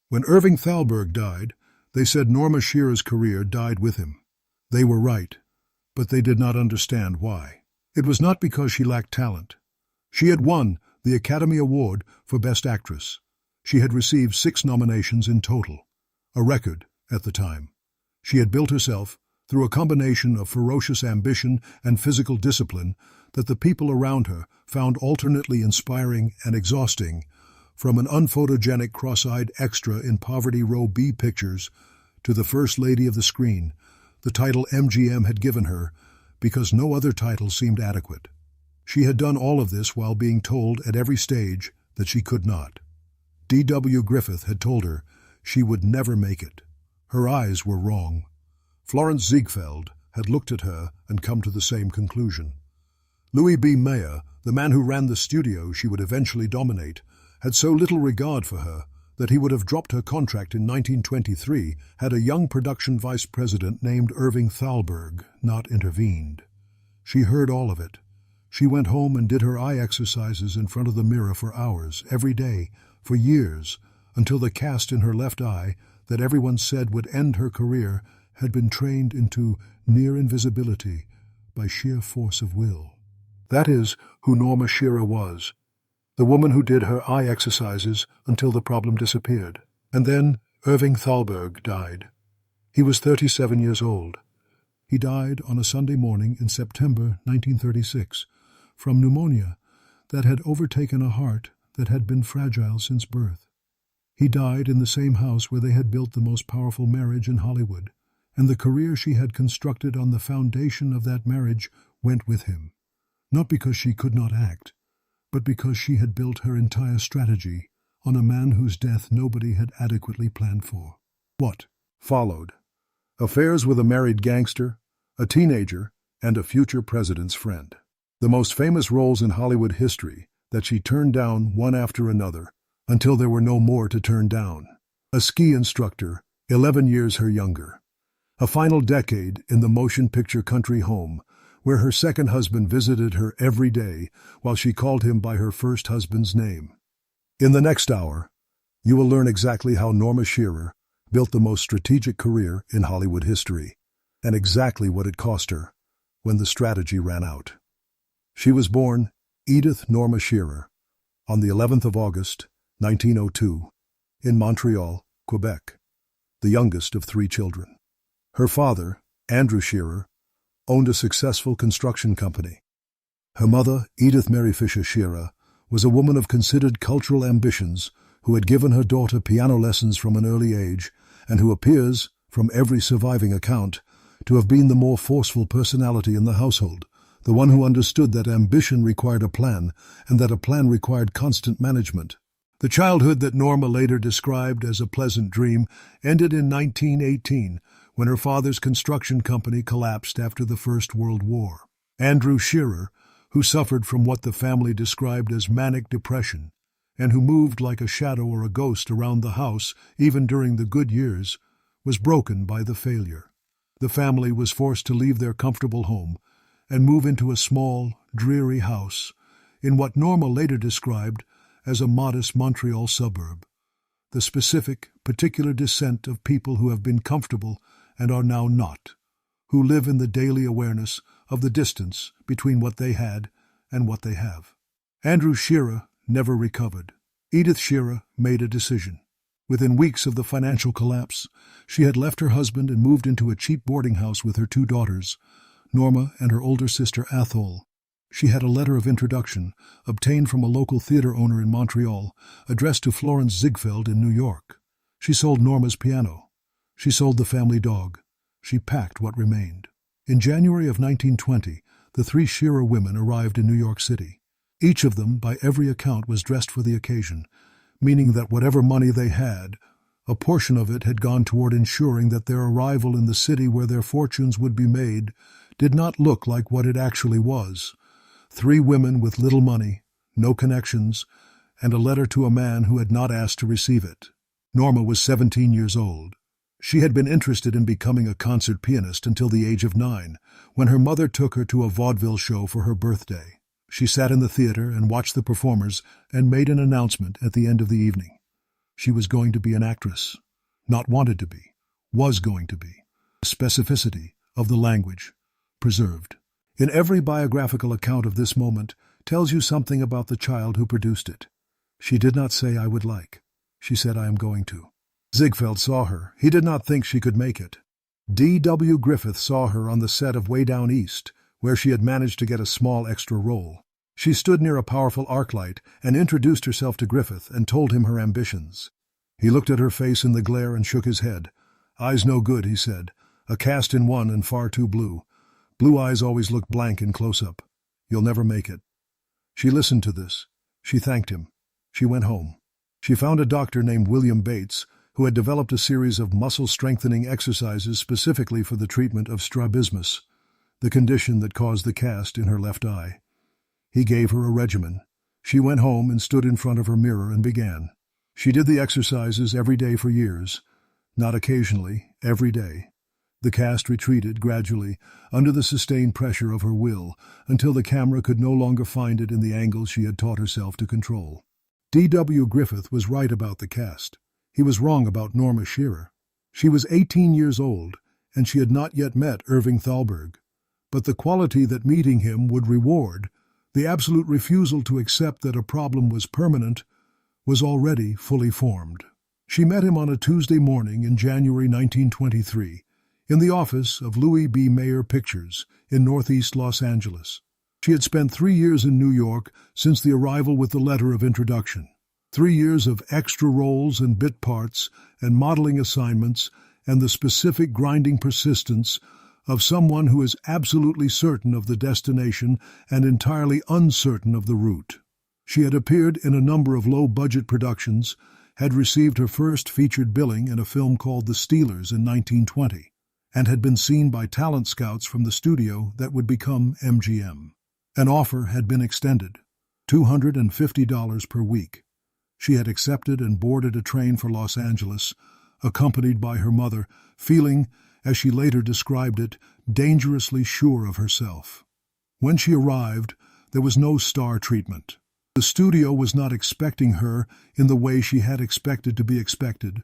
When Irving Thalberg died, they said Norma Shearer's career died with him. They were right, but they did not understand why. It was not because she lacked talent. She had won the Academy Award for Best Actress. She had received 6 nominations in total, a record at the time. She had built herself through a combination of ferocious ambition and physical discipline that the people around her found alternately inspiring and exhausting, from an unphotogenic cross-eyed extra in Poverty Row B pictures to the First Lady of the screen, the title MGM had given her because no other title seemed adequate. She had done all of this while being told at every stage that she could not. D.W. Griffith had told her she would never make it. Her eyes were wrong. Florence Ziegfeld had looked at her and come to the same conclusion. Louis B. Mayer, the man who ran the studio she would eventually dominate, had so little regard for her that he would have dropped her contract in 1923 had a young production vice president named Irving Thalberg not intervened. She heard all of it. She went home and did her eye exercises in front of the mirror for hours, every day, for years, until the cast in her left eye that everyone said would end her career had been trained into near invisibility by sheer force of will. That is who Norma Shearer was, the woman who did her eye exercises until the problem disappeared. And then Irving Thalberg died. He was 37 years old. He died on a Sunday morning in September 1936 from pneumonia that had overtaken a heart that had been fragile since birth. He died in the same house where they had built the most powerful marriage in Hollywood, and the career she had constructed on the foundation of that marriage went with him, not because she could not act, but because she had built her entire strategy on a man whose death nobody had adequately planned for. What followed? Affairs with a married gangster, a teenager, and a future president's friend. The most famous roles in Hollywood history that she turned down one after another until there were no more to turn down. A ski instructor, 11 years her younger. A final decade in the motion picture country home, where her second husband visited her every day while she called him by her first husband's name. In the next hour, you will learn exactly how Norma Shearer built the most strategic career in Hollywood history, and exactly what it cost her when the strategy ran out. She was born Edith Norma Shearer on the 11th of August, 1902, in Montreal, Quebec, the youngest of 3 children. Her father, Andrew Shearer, owned a successful construction company. Her mother, Edith Mary Fisher Shearer, was a woman of considered cultural ambitions who had given her daughter piano lessons from an early age and who appears, from every surviving account, to have been the more forceful personality in the household, the one who understood that ambition required a plan and that a plan required constant management. The childhood that Norma later described as a pleasant dream ended in 1918 when her father's construction company collapsed after the First World War. Andrew Shearer, who suffered from what the family described as manic depression and who moved like a shadow or a ghost around the house even during the good years, was broken by the failure. The family was forced to leave their comfortable home and move into a small, dreary house in what Norma later described as a modest Montreal suburb, the specific, particular descent of people who have been comfortable and are now not, who live in the daily awareness of the distance between what they had and what they have. Andrew Shearer never recovered. Edith Shearer made a decision. Within weeks of the financial collapse, she had left her husband and moved into a cheap boarding house with her 2 daughters, Norma and her older sister Athol. She had a letter of introduction, obtained from a local theater owner in Montreal, addressed to Florence Ziegfeld in New York. She sold Norma's piano. She sold the family dog. She packed what remained. In January of 1920, the 3 Shearer women arrived in New York City. Each of them, by every account, was dressed for the occasion, meaning that whatever money they had, a portion of it had gone toward ensuring that their arrival in the city where their fortunes would be made did not look like what it actually was. 3 women with little money, no connections, and a letter to a man who had not asked to receive it. Norma was 17 years old. She had been interested in becoming a concert pianist until the age of 9, when her mother took her to a vaudeville show for her birthday. She sat in the theater and watched the performers and made an announcement at the end of the evening. She was going to be an actress. Not wanted to be, was going to be. The specificity of the language preserved. In every biographical account of this moment tells you something about the child who produced it. She did not say, "I would like." She said, "I am going to." Ziegfeld saw her. He did not think she could make it. D.W. Griffith saw her on the set of Way Down East, where she had managed to get a small extra role. She stood near a powerful arc light and introduced herself to Griffith and told him her ambitions. He looked at her face in the glare and shook his head. "Eyes no good," he said. "A cast in one and far too blue. Blue eyes always look blank in close-up. You'll never make it." She listened to this. She thanked him. She went home. She found a doctor named William Bates, who had developed a series of muscle-strengthening exercises specifically for the treatment of strabismus, the condition that caused the cast in her left eye. He gave her a regimen. She went home and stood in front of her mirror and began. She did the exercises every day for years, not occasionally, every day. The cast retreated gradually, under the sustained pressure of her will, until the camera could no longer find it in the angles she had taught herself to control. D.W. Griffith was right about the cast. He was wrong about Norma Shearer. She was 18 years old, and she had not yet met Irving Thalberg. But the quality that meeting him would reward, the absolute refusal to accept that a problem was permanent, was already fully formed. She met him on a Tuesday morning in January 1923, in the office of Louis B. Mayer Pictures in northeast Los Angeles. She had spent 3 years in New York since the arrival with the letter of introduction. 3 years of extra roles and bit parts and modeling assignments and the specific grinding persistence of someone who is absolutely certain of the destination and entirely uncertain of the route. She had appeared in a number of low-budget productions, had received her first featured billing in a film called The Steelers in 1920, and had been seen by talent scouts from the studio that would become MGM. An offer had been extended, $250 per week. She had accepted and boarded a train for Los Angeles, accompanied by her mother, feeling, as she later described it, dangerously sure of herself. When she arrived, there was no star treatment. The studio was not expecting her in the way she had expected to be expected.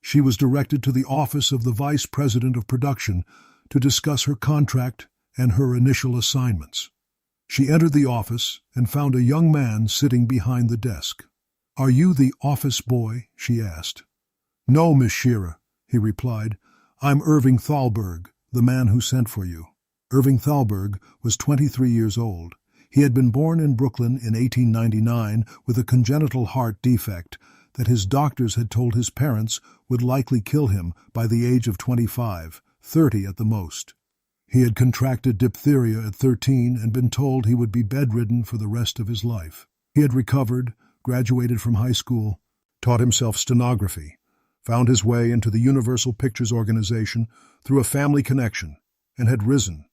She was directed to the office of the vice president of production to discuss her contract and her initial assignments. She entered the office and found a young man sitting behind the desk. "Are you the office boy?" she asked. "No, Miss Shearer," he replied. "I'm Irving Thalberg, the man who sent for you." Irving Thalberg was 23 years old. He had been born in Brooklyn in 1899 with a congenital heart defect that his doctors had told his parents would likely kill him by the age of 25, 30 at the most. He had contracted diphtheria at 13 and been told he would be bedridden for the rest of his life. He had recovered, graduated from high school, taught himself stenography, found his way into the Universal Pictures Organization through a family connection, and had risen,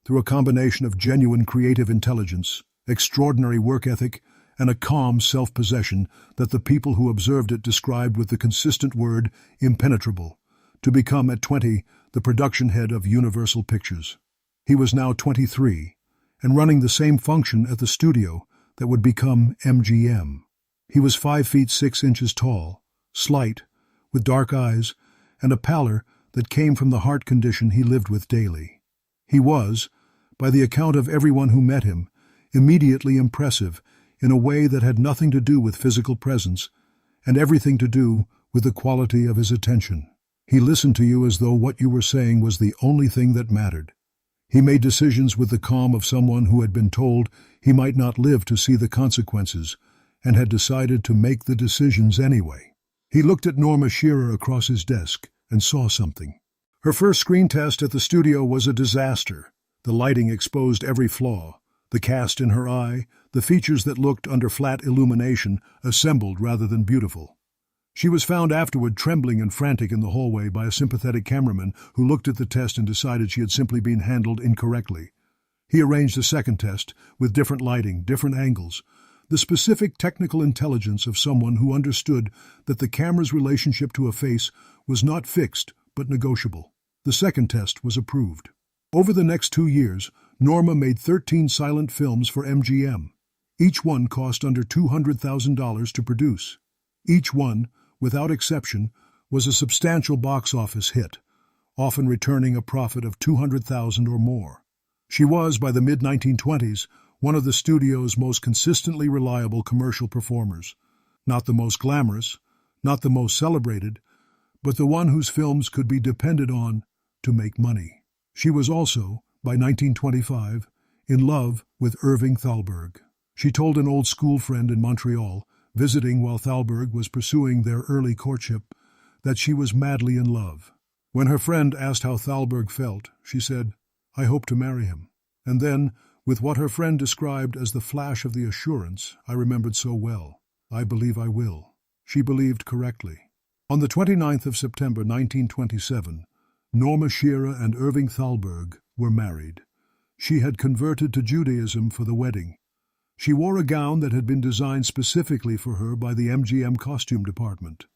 through a combination of genuine creative intelligence, extraordinary work ethic, and a calm self-possession that the people who observed it described with the consistent word impenetrable, to become at 20 the production head of Universal Pictures. He was now 23, and running the same function at the studio that would become MGM. He was 5 feet 6 inches tall, slight, with dark eyes, and a pallor that came from the heart condition he lived with daily. He was, by the account of everyone who met him, immediately impressive in a way that had nothing to do with physical presence and everything to do with the quality of his attention. He listened to you as though what you were saying was the only thing that mattered. He made decisions with the calm of someone who had been told he might not live to see the consequences and had decided to make the decisions anyway. He looked at Norma Shearer across his desk and saw something. Her first screen test at the studio was a disaster. The lighting exposed every flaw. The cast in her eye, the features that looked under flat illumination, assembled rather than beautiful. She was found afterward trembling and frantic in the hallway by a sympathetic cameraman who looked at the test and decided she had simply been handled incorrectly. He arranged a second test with different lighting, different angles, the specific technical intelligence of someone who understood that the camera's relationship to a face was not fixed but negotiable. The second test was approved. Over the next 2 years, Norma made 13 silent films for MGM. Each one cost under $200,000 to produce. Each one without exception, was a substantial box office hit, often returning a profit of $200,000 or more. She was, by the mid-1920s, one of the studio's most consistently reliable commercial performers. Not the most glamorous, not the most celebrated, but the one whose films could be depended on to make money. She was also, by 1925, in love with Irving Thalberg. She told an old school friend in Montreal, visiting while Thalberg was pursuing their early courtship, that she was madly in love. When her friend asked how Thalberg felt, she said, "I hope to marry him." And then, with what her friend described as the flash of the assurance I remembered so well, "I believe I will." She believed correctly. On the 29th of September 1927, Norma Shearer and Irving Thalberg were married. She had converted to Judaism for the wedding. She wore a gown that had been designed specifically for her by the MGM costume department.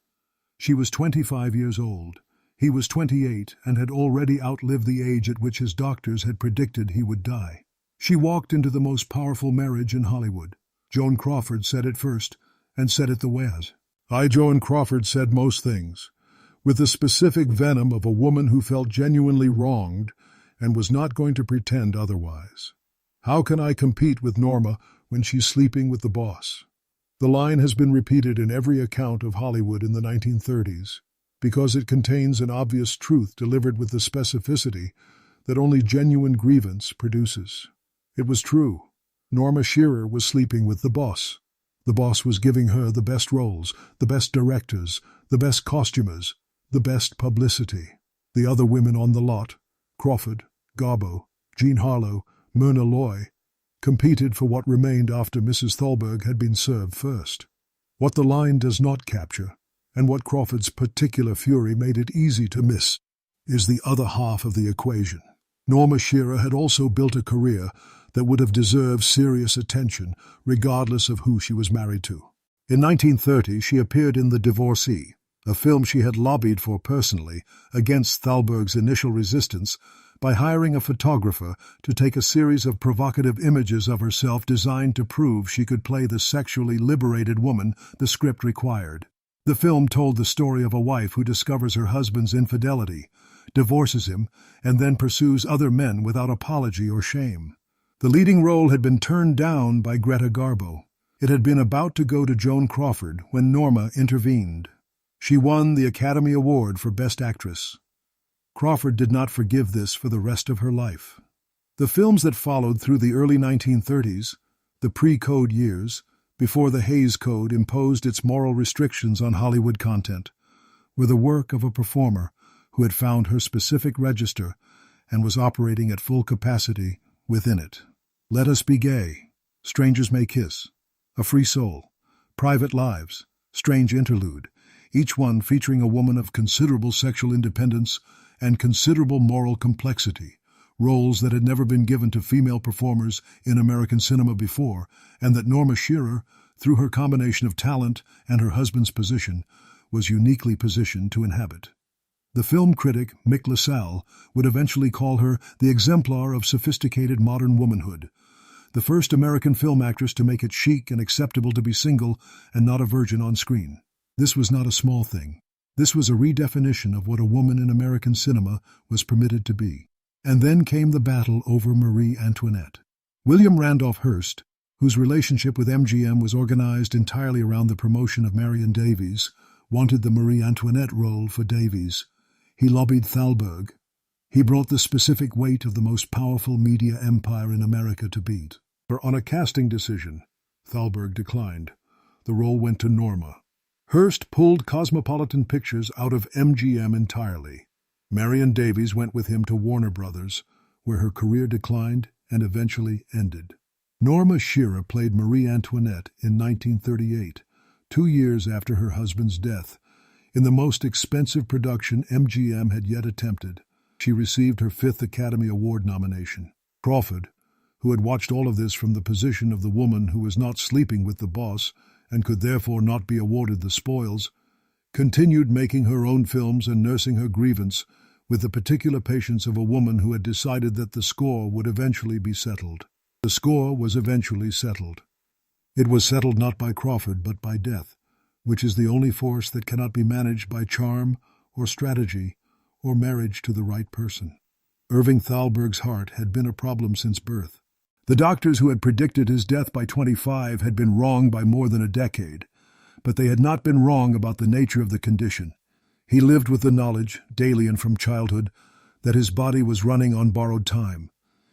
She was 25 years old. He was 28 and had already outlived the age at which his doctors had predicted he would die. She walked into the most powerful marriage in Hollywood. Joan Crawford said it first, and said it the way as. Joan Crawford said most things, with the specific venom of a woman who felt genuinely wronged and was not going to pretend otherwise. How can I compete with Norma when she's sleeping with the boss? The line has been repeated in every account of Hollywood in the 1930s, because it contains an obvious truth delivered with the specificity that only genuine grievance produces. It was true. Norma Shearer was sleeping with the boss. The boss was giving her the best roles, the best directors, the best costumers, the best publicity. The other women on the lot, Crawford, Garbo, Jean Harlow, Myrna Loy, competed for what remained after Mrs. Thalberg had been served first. What the line does not capture, and what Crawford's particular fury made it easy to miss, is the other half of the equation. Norma Shearer had also built a career that would have deserved serious attention, regardless of who she was married to. In 1930, she appeared in The Divorcee, a film she had lobbied for personally against Thalberg's initial resistance by hiring a photographer to take a series of provocative images of herself designed to prove she could play the sexually liberated woman the script required. The film told the story of a wife who discovers her husband's infidelity, divorces him, and then pursues other men without apology or shame. The leading role had been turned down by Greta Garbo. It had been about to go to Joan Crawford when Norma intervened. She won the Academy Award for Best Actress. Crawford did not forgive this for the rest of her life. The films that followed through the early 1930s, the pre-Code years, before the Hays Code imposed its moral restrictions on Hollywood content, were the work of a performer who had found her specific register and was operating at full capacity within it. Let Us Be Gay, Strangers May Kiss, A Free Soul, Private Lives, Strange Interlude, each one featuring a woman of considerable sexual independence and considerable moral complexity, roles that had never been given to female performers in American cinema before, and that Norma Shearer, through her combination of talent and her husband's position, was uniquely positioned to inhabit. The film critic Mick LaSalle would eventually call her the exemplar of sophisticated modern womanhood, the first American film actress to make it chic and acceptable to be single and not a virgin on screen. This was not a small thing. This was a redefinition of what a woman in American cinema was permitted to be. And then came the battle over Marie Antoinette. William Randolph Hearst, whose relationship with MGM was organized entirely around the promotion of Marion Davies, wanted the Marie Antoinette role for Davies. He lobbied Thalberg. He brought the specific weight of the most powerful media empire in America to beat. For on a casting decision, Thalberg declined. The role went to Norma. Hearst pulled Cosmopolitan Pictures out of MGM entirely. Marion Davies went with him to Warner Brothers, where her career declined and eventually ended. Norma Shearer played Marie Antoinette in 1938, 2 years after her husband's death, in the most expensive production MGM had yet attempted. She received her 5th Academy Award nomination. Crawford, who had watched all of this from the position of the woman who was not sleeping with the boss and could therefore not be awarded the spoils, continued making her own films and nursing her grievance with the particular patience of a woman who had decided that the score would eventually be settled. The score was eventually settled. It was settled not by Crawford but by death, which is the only force that cannot be managed by charm or strategy or marriage to the right person. Irving Thalberg's heart had been a problem since birth. The doctors who had predicted his death by 25 had been wrong by more than a decade, but they had not been wrong about the nature of the condition. He lived with the knowledge, daily and from childhood, that his body was running on borrowed time.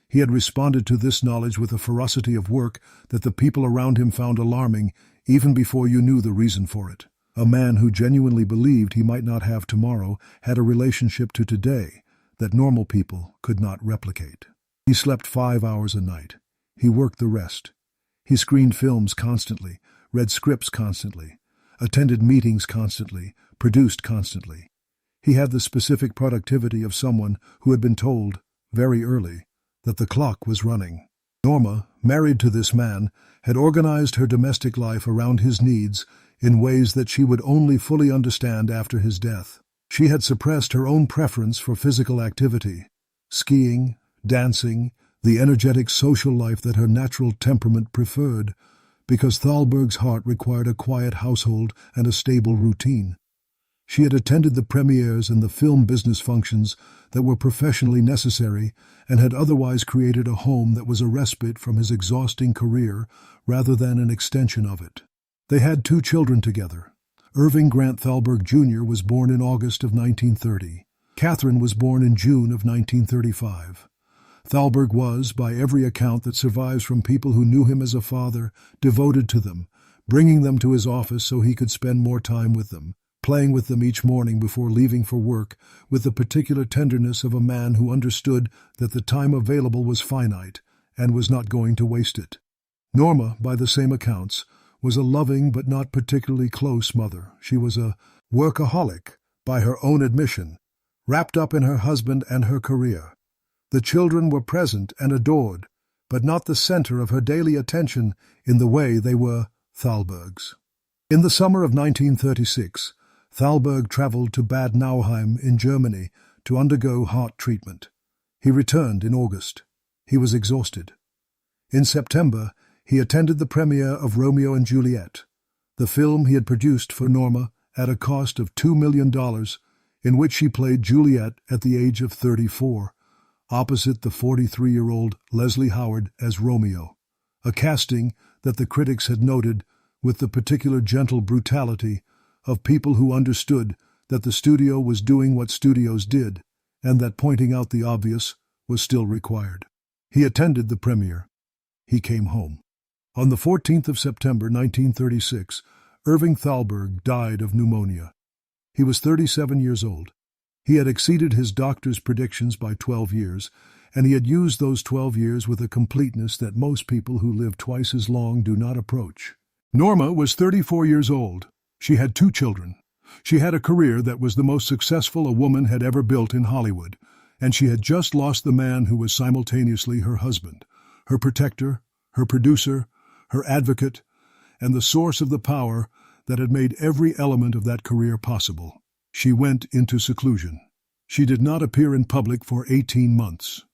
He had responded to this knowledge with a ferocity of work that the people around him found alarming even before you knew the reason for it. A man who genuinely believed he might not have tomorrow had a relationship to today that normal people could not replicate. He slept 5 hours a night. He worked the rest. He screened films constantly, read scripts constantly, attended meetings constantly, produced constantly. He had the specific productivity of someone who had been told, very early, that the clock was running. Norma, married to this man, had organized her domestic life around his needs in ways that she would only fully understand after his death. She had suppressed her own preference for physical activity, skiing, dancing, the energetic social life that her natural temperament preferred, because Thalberg's heart required a quiet household and a stable routine. She had attended the premieres and the film business functions that were professionally necessary and had otherwise created a home that was a respite from his exhausting career rather than an extension of it. They had 2 children together. Irving Grant Thalberg Jr. was born in August of 1930. Catherine was born in June of 1935. Thalberg was, by every account that survives from people who knew him as a father, devoted to them, bringing them to his office so he could spend more time with them, playing with them each morning before leaving for work, with the particular tenderness of a man who understood that the time available was finite and was not going to waste it. Norma, by the same accounts, was a loving but not particularly close mother. She was a workaholic, by her own admission, wrapped up in her husband and her career. The children were present and adored, but not the center of her daily attention in the way they were Thalberg's. In the summer of 1936, Thalberg traveled to Bad Nauheim in Germany to undergo heart treatment. He returned in August. He was exhausted. In September, he attended the premiere of Romeo and Juliet, the film he had produced for Norma at a cost of $2 million, in which she played Juliet at the age of 34, opposite the 43-year-old Leslie Howard as Romeo, a casting that the critics had noted with the particular gentle brutality of people who understood that the studio was doing what studios did, and that pointing out the obvious was still required. He attended the premiere. He came home. On the 14th of September 1936, Irving Thalberg died of pneumonia. He was 37 years old. He had exceeded his doctor's predictions by 12 years, and he had used those 12 years with a completeness that most people who live twice as long do not approach. Norma was 34 years old. She had 2 children. She had a career that was the most successful a woman had ever built in Hollywood, and she had just lost the man who was simultaneously her husband, her protector, her producer, her advocate, and the source of the power that had made every element of that career possible. She went into seclusion. She did not appear in public for 18 months.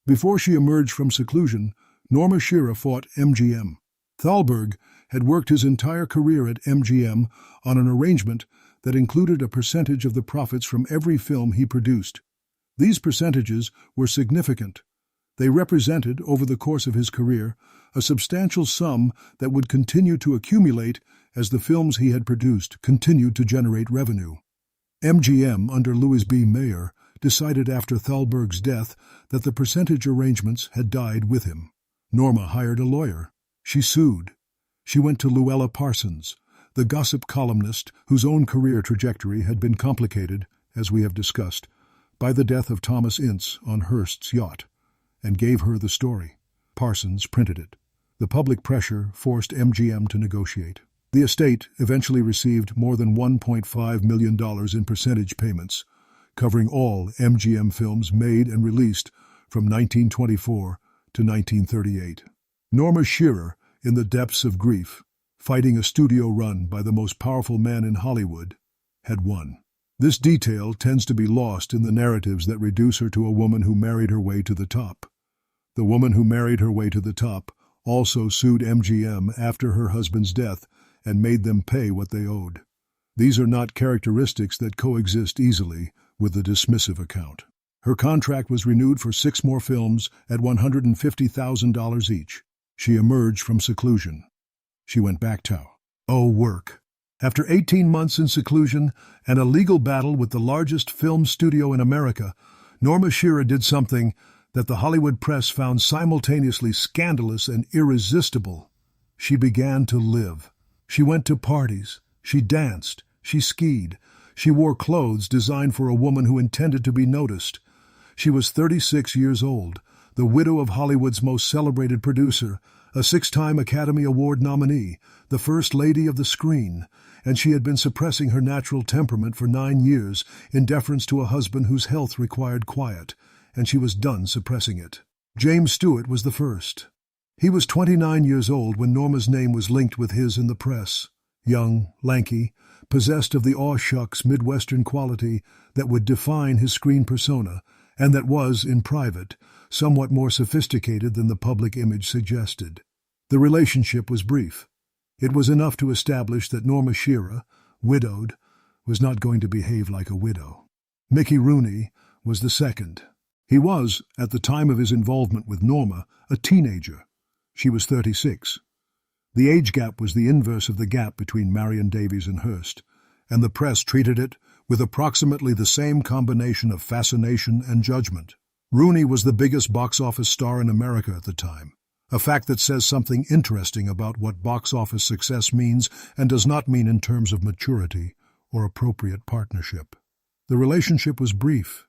Before she emerged from seclusion, Norma Shearer fought MGM. Thalberg had worked his entire career at MGM on an arrangement that included a percentage of the profits from every film he produced. These percentages were significant. They represented, over the course of his career, a substantial sum that would continue to accumulate as the films he had produced continued to generate revenue. MGM, under Louis B. Mayer, decided after Thalberg's death that the percentage arrangements had died with him. Norma hired a lawyer. She sued. She went to Luella Parsons, the gossip columnist whose own career trajectory had been complicated, as we have discussed, by the death of Thomas Ince on Hearst's yacht, and gave her the story. Parsons printed it. The public pressure forced MGM to negotiate. The estate eventually received more than $1.5 million in percentage payments, covering all MGM films made and released from 1924 to 1938. Norma Shearer, in the depths of grief, fighting a studio run by the most powerful man in Hollywood, had won. This detail tends to be lost in the narratives that reduce her to a woman who married her way to the top. The woman who married her way to the top also sued MGM after her husband's death and made them pay what they owed. These are not characteristics that coexist easily with the dismissive account. Her contract was renewed for 6 more films at $150,000 each. She emerged from seclusion. She went back to work. After 18 months in seclusion and a legal battle with the largest film studio in America, Norma Shearer did something that the Hollywood press found simultaneously scandalous and irresistible. She began to live. She went to parties. She danced. She skied. She wore clothes designed for a woman who intended to be noticed. She was 36 years old, the widow of Hollywood's most celebrated producer, a 6-time Academy Award nominee, the first lady of the screen, and she had been suppressing her natural temperament for 9 years in deference to a husband whose health required quiet, and she was done suppressing it. James Stewart was the first. He was 29 years old when Norma's name was linked with his in the press. Young, lanky, possessed of the aw-shucks Midwestern quality that would define his screen persona, and that was, in private, somewhat more sophisticated than the public image suggested. The relationship was brief. It was enough to establish that Norma Shearer, widowed, was not going to behave like a widow. Mickey Rooney was the second. He was, at the time of his involvement with Norma, a teenager. She was 36. The age gap was the inverse of the gap between Marion Davies and Hearst, and the press treated it with approximately the same combination of fascination and judgment. Rooney was the biggest box office star in America at the time, a fact that says something interesting about what box office success means and does not mean in terms of maturity or appropriate partnership. The relationship was brief.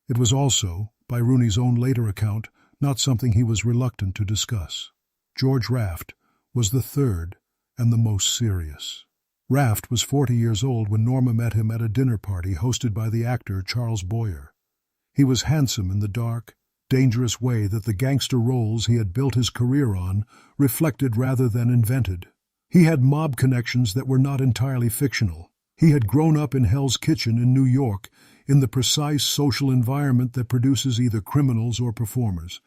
It was also, by Rooney's own later account, not something he was reluctant to discuss. George Raft was the third and the most serious. Raft was 40 years old when Norma met him at a dinner party hosted by the actor Charles Boyer. He was handsome in the dark, dangerous way that the gangster roles he had built his career on reflected rather than invented. He had mob connections that were not entirely fictional. He had grown up in Hell's Kitchen in New York, in the precise social environment that produces either criminals or performers,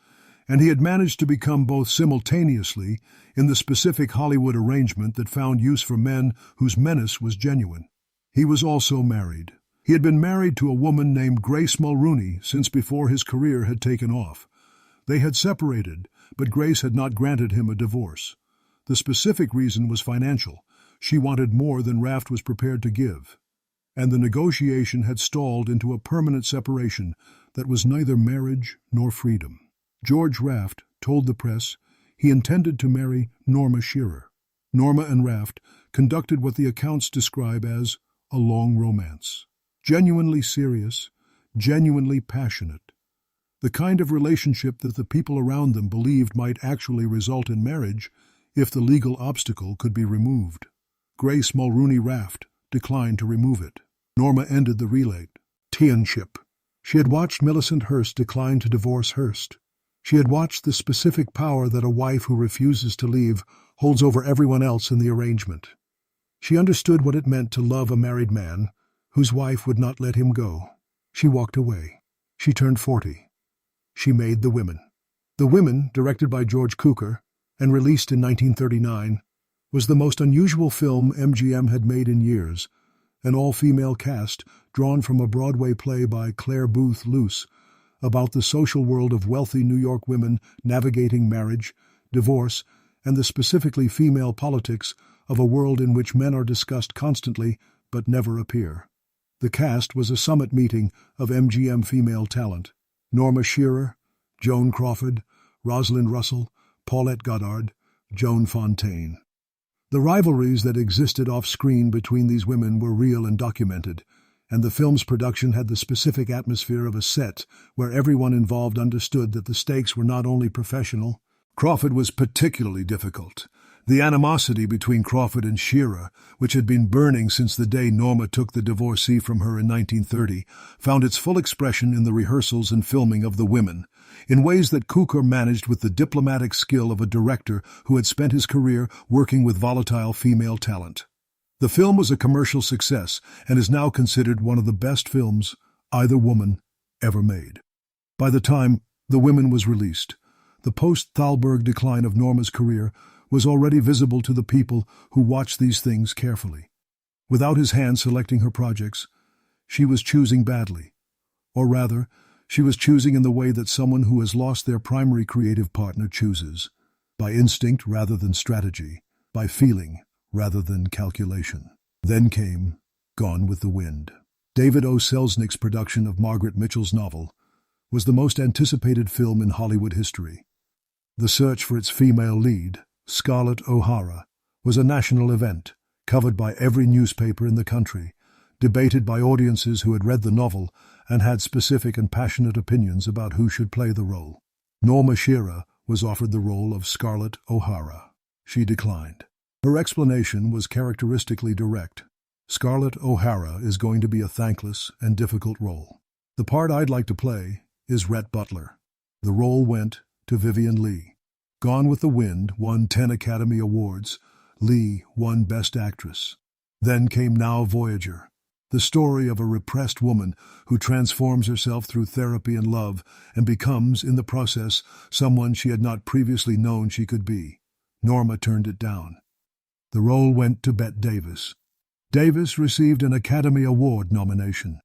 and he had managed to become both simultaneously in the specific Hollywood arrangement that found use for men whose menace was genuine. He was also married. He had been married to a woman named Grace Mulrooney since before his career had taken off. They had separated, but Grace had not granted him a divorce. The specific reason was financial. She wanted more than Raft was prepared to give. And the negotiation had stalled into a permanent separation that was neither marriage nor freedom. George Raft told the press he intended to marry Norma Shearer. Norma and Raft conducted what the accounts describe as a long romance. Genuinely serious, genuinely passionate. The kind of relationship that the people around them believed might actually result in marriage if the legal obstacle could be removed. Grace Mulrooney Raft declined to remove it. Norma ended the relationship. She had watched Millicent Hearst decline to divorce Hearst. She had watched the specific power that a wife who refuses to leave holds over everyone else in the arrangement. She understood what it meant to love a married man whose wife would not let him go. She walked away. She turned 40. She made The Women. The Women, directed by George Cukor and released in 1939, was the most unusual film MGM had made in years, an all-female cast drawn from a Broadway play by Claire Booth Luce about the social world of wealthy New York women navigating marriage, divorce, and the specifically female politics of a world in which men are discussed constantly but never appear. The cast was a summit meeting of MGM female talent: Norma Shearer, Joan Crawford, Rosalind Russell, Paulette Goddard, Joan Fontaine. The rivalries that existed off-screen between these women were real and documented, and the film's production had the specific atmosphere of a set where everyone involved understood that the stakes were not only professional. Crawford was particularly difficult. The animosity between Crawford and Shearer, which had been burning since the day Norma took the divorcee from her in 1930, found its full expression in the rehearsals and filming of The Women, in ways that Cukor managed with the diplomatic skill of a director who had spent his career working with volatile female talent. The film was a commercial success and is now considered one of the best films either woman ever made. By the time The Women was released, the post-Thalberg decline of Norma's career was already visible to the people who watched these things carefully. Without his hand selecting her projects, she was choosing badly. Or rather, she was choosing in the way that someone who has lost their primary creative partner chooses, by instinct rather than strategy, by feeling rather than calculation. Then came Gone with the Wind. David O. Selznick's production of Margaret Mitchell's novel was the most anticipated film in Hollywood history. The search for its female lead, Scarlett O'Hara, was a national event, covered by every newspaper in the country, debated by audiences who had read the novel and had specific and passionate opinions about who should play the role. Norma Shearer was offered the role of Scarlett O'Hara. She declined. Her explanation was characteristically direct. Scarlett O'Hara is going to be a thankless and difficult role. The part I'd like to play is Rhett Butler. The role went to Vivien Leigh. Gone with the Wind won 10 Academy Awards. Leigh won Best Actress. Then came Now Voyager, the story of a repressed woman who transforms herself through therapy and love and becomes, in the process, someone she had not previously known she could be. Norma turned it down. The role went to Bette Davis. Davis received an Academy Award nomination.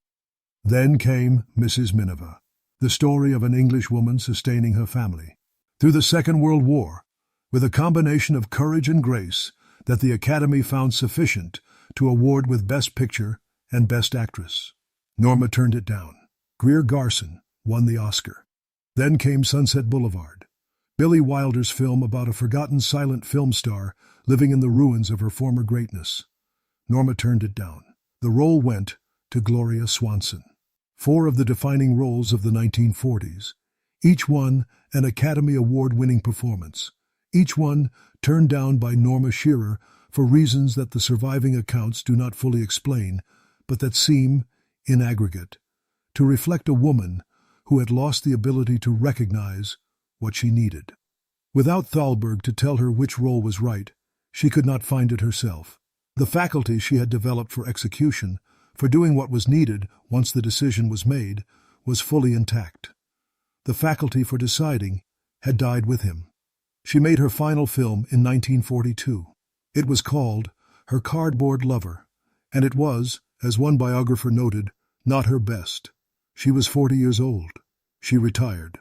Then came Mrs. Miniver, the story of an English woman sustaining her family through the Second World War, with a combination of courage and grace that the Academy found sufficient to award with Best Picture and Best Actress. Norma turned it down. Greer Garson won the Oscar. Then came Sunset Boulevard, Billy Wilder's film about a forgotten silent film star living in the ruins of her former greatness. Norma turned it down. The role went to Gloria Swanson. 4 of the defining roles of the 1940s, each one an Academy Award-winning performance, each one turned down by Norma Shearer for reasons that the surviving accounts do not fully explain, but that seem, in aggregate, to reflect a woman who had lost the ability to recognize what she needed. Without Thalberg to tell her which role was right, she could not find it herself. The faculty she had developed for execution, for doing what was needed once the decision was made, was fully intact. The faculty for deciding had died with him. She made her final film in 1942. It was called Her Cardboard Lover, and it was, as one biographer noted, not her best. She was 40 years old. She retired.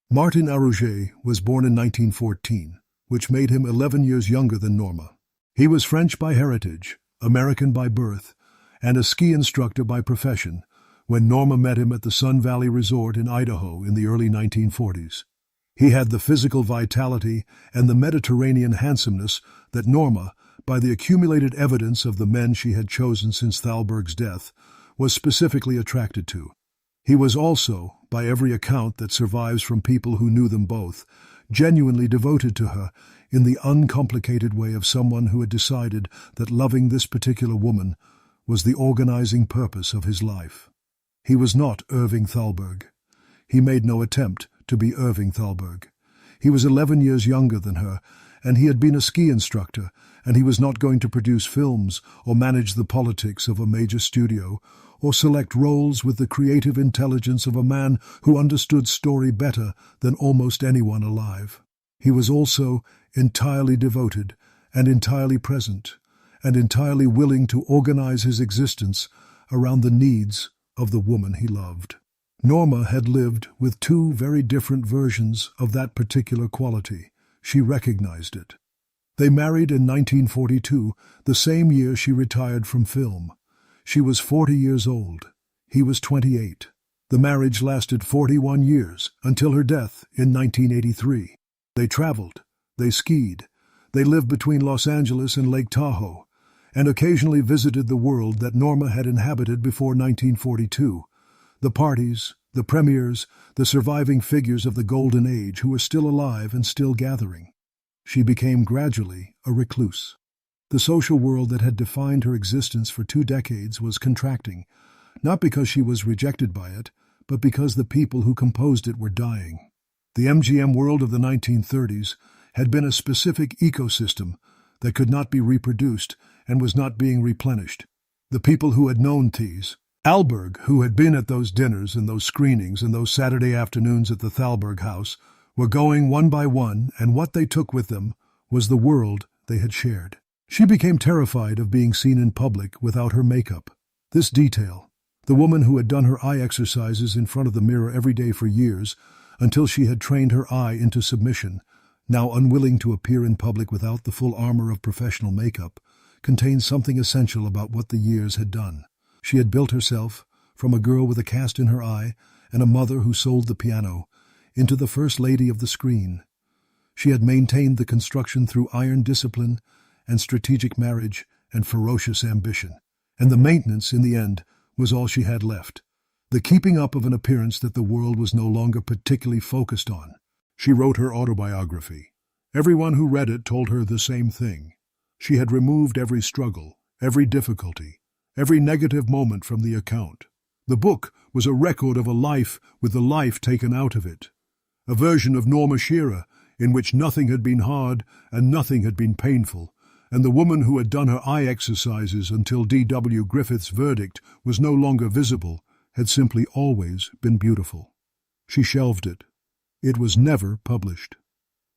Martin Arrouge was born in 1914, which made him 11 years younger than Norma. He was French by heritage, American by birth, and a ski instructor by profession when Norma met him at the Sun Valley Resort in Idaho in the early 1940s. He had the physical vitality and the Mediterranean handsomeness that Norma, by the accumulated evidence of the men she had chosen since Thalberg's death, was specifically attracted to. He was also, by every account that survives from people who knew them both, genuinely devoted to her in the uncomplicated way of someone who had decided that loving this particular woman was the organizing purpose of his life. He was not Irving Thalberg. He made no attempt to be Irving Thalberg. He was 11 years younger than her, and he had been a ski instructor, and he was not going to produce films or manage the politics of a major studio or select roles with the creative intelligence of a man who understood story better than almost anyone alive. He was also entirely devoted and entirely present and entirely willing to organize his existence around the needs of the woman he loved. Norma had lived with 2 very different versions of that particular quality. She recognized it. They married in 1942, the same year she retired from film. She was 40 years old. He was 28. The marriage lasted 41 years, until her death in 1983. They traveled, they skied, they lived between Los Angeles and Lake Tahoe, and occasionally visited the world that Norma had inhabited before 1942. The parties, the premieres, the surviving figures of the Golden Age who were still alive and still gathering. She became gradually a recluse. The social world that had defined her existence for 2 decades was contracting, not because she was rejected by it, but because the people who composed it were dying. The MGM world of the 1930s had been a specific ecosystem that could not be reproduced and was not being replenished. The people who had known these, Thalberg, who had been at those dinners and those screenings and those Saturday afternoons at the Thalberg house, were going one by one, and what they took with them was the world they had shared. She became terrified of being seen in public without her makeup. This detail, the woman who had done her eye exercises in front of the mirror every day for years, until she had trained her eye into submission, now unwilling to appear in public without the full armor of professional makeup, contained something essential about what the years had done. She had built herself, from a girl with a cast in her eye and a mother who sold the piano, into the first lady of the screen. She had maintained the construction through iron discipline and strategic marriage and ferocious ambition. And the maintenance, in the end, was all she had left. The keeping up of an appearance that the world was no longer particularly focused on. She wrote her autobiography. Everyone who read it told her the same thing. She had removed every struggle, every difficulty, every negative moment from the account. The book was a record of a life with the life taken out of it. A version of Norma Shearer, in which nothing had been hard and nothing had been painful, and the woman who had done her eye exercises until D.W. Griffith's verdict was no longer visible had simply always been beautiful. She shelved it. It was never published.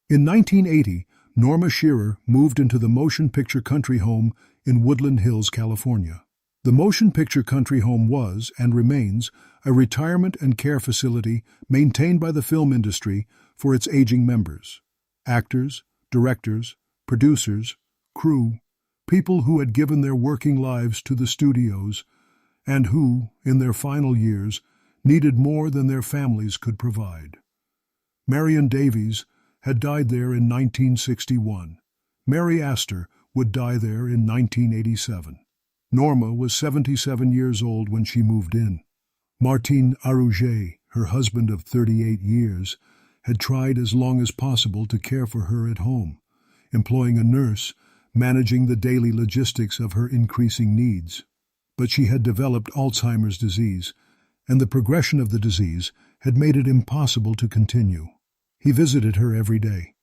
In 1980, Norma Shearer moved into the Motion Picture Country Home in Woodland Hills, California. The Motion Picture Country Home was, and remains, a retirement and care facility maintained by the film industry for its aging members. Actors, directors, producers, crew, people who had given their working lives to the studios and who, in their final years, needed more than their families could provide. Marion Davies had died there in 1961. Mary Astor would die there in 1987. Norma was 77 years old when she moved in. Martin Arrouge, her husband of 38 years, had tried as long as possible to care for her at home, employing a nurse, managing the daily logistics of her increasing needs. But she had developed Alzheimer's disease, and the progression of the disease had made it impossible to continue. He visited her every day.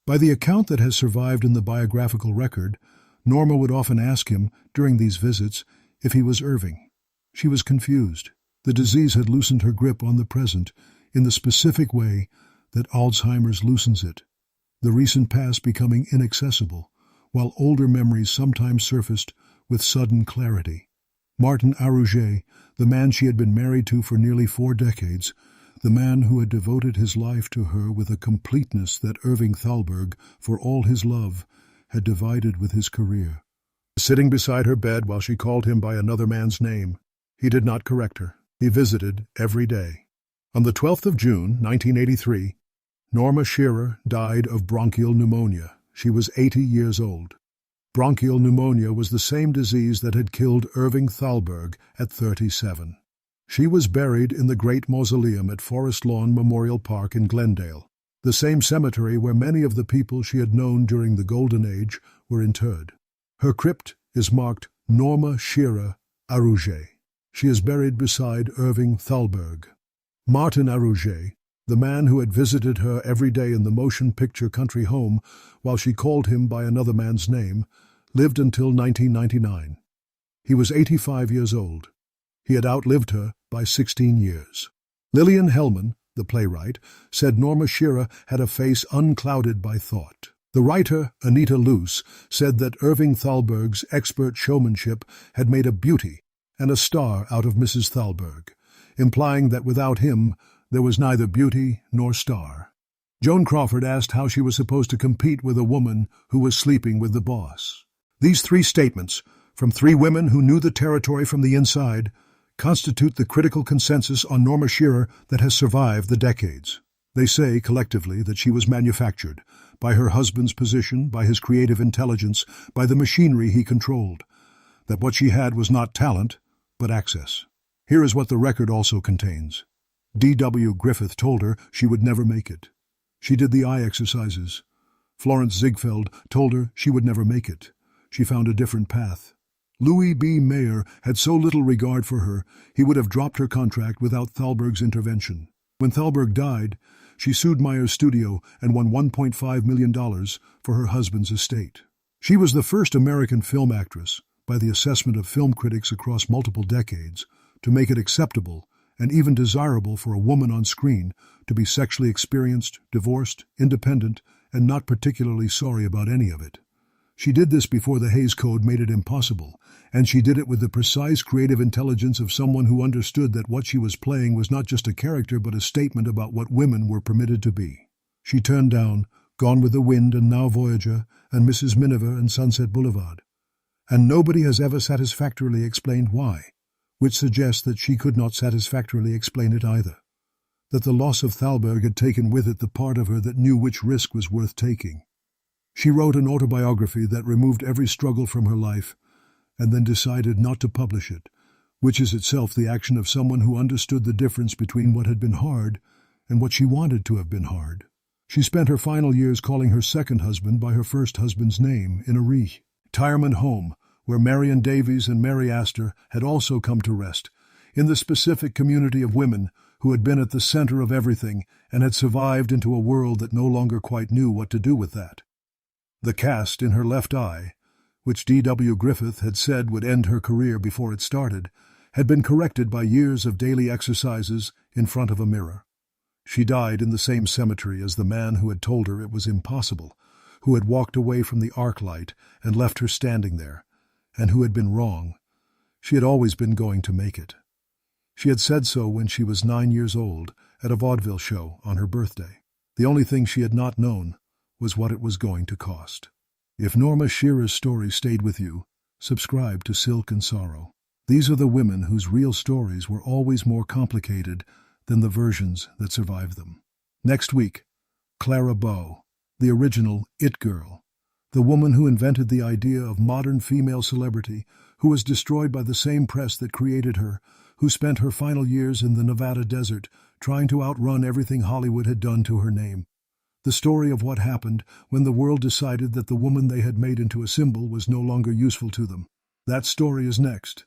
By the account that has survived in the biographical record, Norma would often ask him, during these visits, if he was Irving. She was confused. The disease had loosened her grip on the present in the specific way that Alzheimer's loosens it, the recent past becoming inaccessible, while older memories sometimes surfaced with sudden clarity. Martin Arrouge, the man she had been married to for nearly 4 decades, the man who had devoted his life to her with a completeness that Irving Thalberg, for all his love, had divided with his career. Sitting beside her bed while she called him by another man's name, he did not correct her. He visited every day. On the 12th of June, 1983, Norma Shearer died of bronchial pneumonia. She was 80 years old. Bronchial pneumonia was the same disease that had killed Irving Thalberg at 37. She was buried in the Great Mausoleum at Forest Lawn Memorial Park in Glendale, the same cemetery where many of the people she had known during the Golden Age were interred. Her crypt is marked Norma Shearer, Arrouge. She is buried beside Irving Thalberg. Martin Arrouge, the man who had visited her every day in the Motion Picture Country Home while she called him by another man's name, lived until 1999. He was 85 years old. He had outlived her by 16 years. Lillian Hellman, the playwright, said Norma Shearer had a face unclouded by thought. The writer, Anita Luce, said that Irving Thalberg's expert showmanship had made a beauty and a star out of Mrs. Thalberg, implying that without him there was neither beauty nor star. Joan Crawford asked how she was supposed to compete with a woman who was sleeping with the boss. These 3 statements, from 3 women who knew the territory from the inside, constitute the critical consensus on Norma Shearer that has survived the decades. They say, collectively, that she was manufactured, by her husband's position, by his creative intelligence, by the machinery he controlled, that what she had was not talent, but access. Here is what the record also contains. D.W. Griffith told her she would never make it. She did the eye exercises. Florence Ziegfeld told her she would never make it. She found a different path. Louis B. Mayer had so little regard for her, he would have dropped her contract without Thalberg's intervention. When Thalberg died, she sued Mayer's studio and won $1.5 million for her husband's estate. She was the first American film actress, by the assessment of film critics across multiple decades, to make it acceptable and even desirable for a woman on screen to be sexually experienced, divorced, independent, and not particularly sorry about any of it. She did this before the Hays Code made it impossible, and she did it with the precise creative intelligence of someone who understood that what she was playing was not just a character but a statement about what women were permitted to be. She turned down Gone with the Wind and Now Voyager and Mrs. Miniver and Sunset Boulevard. And nobody has ever satisfactorily explained why, which suggests that she could not satisfactorily explain it either. That the loss of Thalberg had taken with it the part of her that knew which risk was worth taking. She wrote an autobiography that removed every struggle from her life and then decided not to publish it, which is itself the action of someone who understood the difference between what had been hard and what she wanted to have been hard. She spent her final years calling her second husband by her first husband's name in a retirement home where Marion Davies and Mary Astor had also come to rest, in the specific community of women who had been at the center of everything and had survived into a world that no longer quite knew what to do with that. The cast in her left eye, which D.W. Griffith had said would end her career before it started, had been corrected by years of daily exercises in front of a mirror. She died in the same cemetery as the man who had told her it was impossible, who had walked away from the arc light and left her standing there, and who had been wrong. She had always been going to make it. She had said so when she was 9 years old at a vaudeville show on her birthday. The only thing she had not known was what it was going to cost. If Norma Shearer's story stayed with you, subscribe to Silk and Sorrow. These are the women whose real stories were always more complicated than the versions that survived them. Next week, Clara Bow, the original It Girl, the woman who invented the idea of modern female celebrity, who was destroyed by the same press that created her, who spent her final years in the Nevada desert trying to outrun everything Hollywood had done to her name. The story of what happened when the world decided that the woman they had made into a symbol was no longer useful to them. That story is next.